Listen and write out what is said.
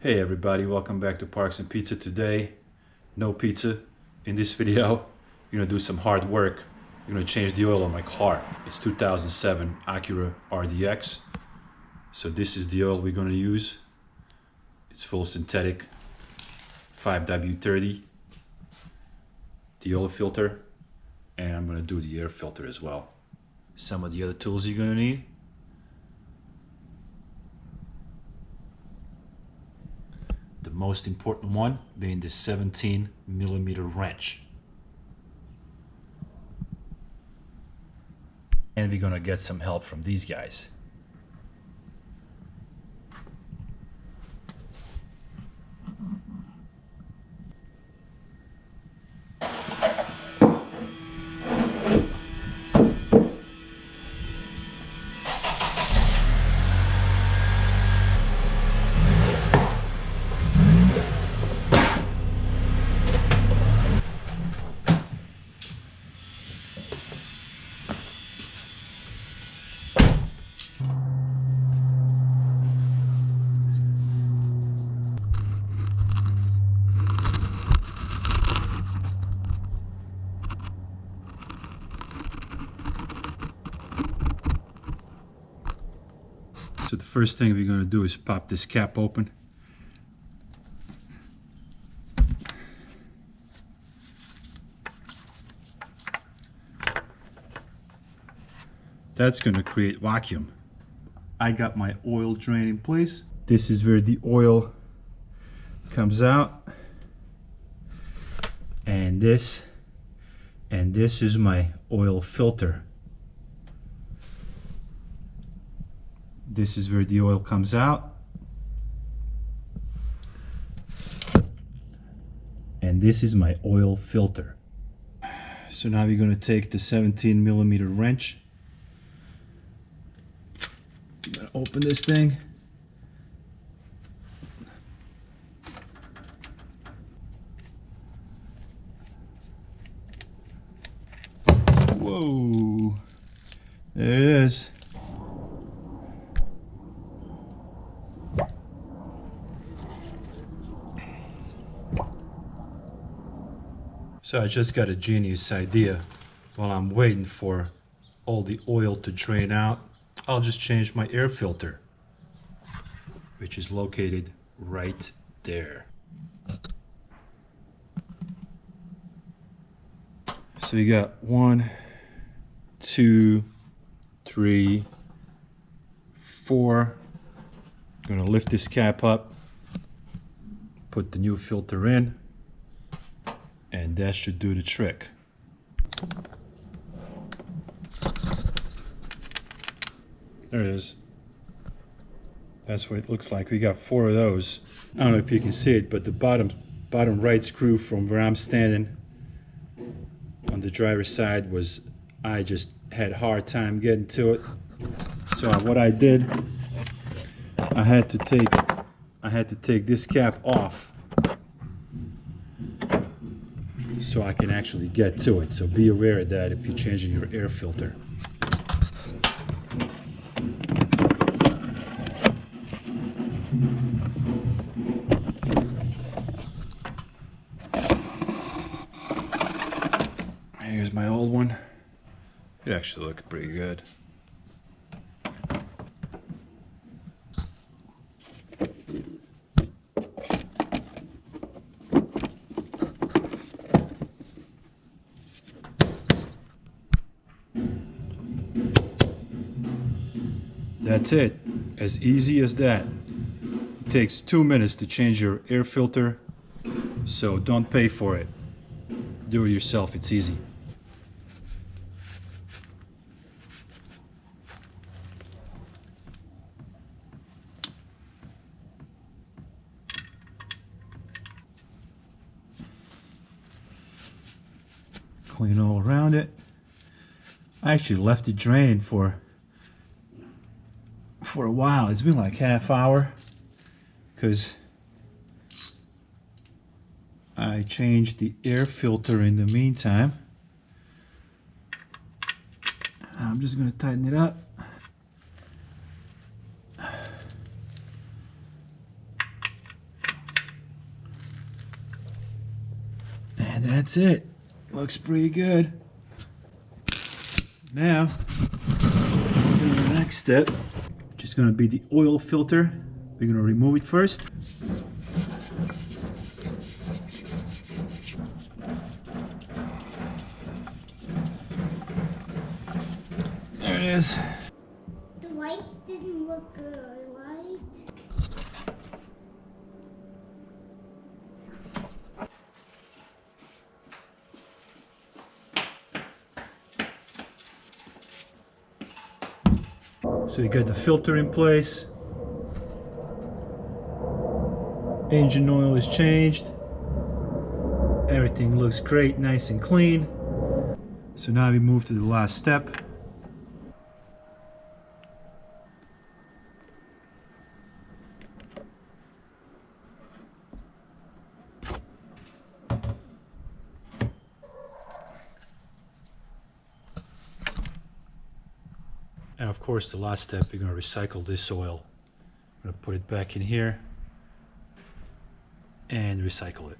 Hey everybody, welcome back to Parks and Pizza. Today, no pizza. In this video, we're gonna do some hard work. We're gonna change the oil on my car. It's 2007 Acura RDX. So this is the oil we're gonna use. It's full synthetic, 5W30. The oil filter, and I'm gonna do the air filter as well. Some of the other tools you're gonna need. The most important one being the 17mm wrench. And we're gonna get some help from these guys. So the first thing we're going to do is pop this cap open. That's going to create vacuum. I got my oil drain in place. This is where the oil comes out. And this is my oil filter. This is where the oil comes out. And this is my oil filter. So now we're going to take the 17mm wrench. I'm going to open this thing. Whoa! There it is. So I just got a genius idea. While I'm waiting for all the oil to drain out, I'll just change my air filter, which is located right there. So you got 1, 2, 3, 4. I'm gonna lift this cap up, put the new filter in, and that should do the trick. There it is. That's what it looks like. We got 4 of those. I don't know if you can see it, but the bottom right screw from where I'm standing on the driver's side I just had a hard time getting to it. So what I did, I had to take this cap off so I can actually get to it. So be aware of that if you're changing your air filter. Here's my old one. It actually looked pretty good. That's it. As easy as that. It takes 2 minutes to change your air filter, so don't pay for it. Do it yourself, it's easy. Clean all around it. I actually left it drain for a while. It's been like half hour because I changed the air filter in the meantime. I'm just going to tighten it up. And that's it. Looks pretty good. Now, the next step, which is going to be the oil filter. We're going to remove it first. There it is. The white doesn't look good, right? So you got the filter in place. Engine oil is changed. Everything looks great, nice and clean. So now we move to the last step. And of course, the last step, we're going to recycle this oil. I'm going to put it back in here and recycle it.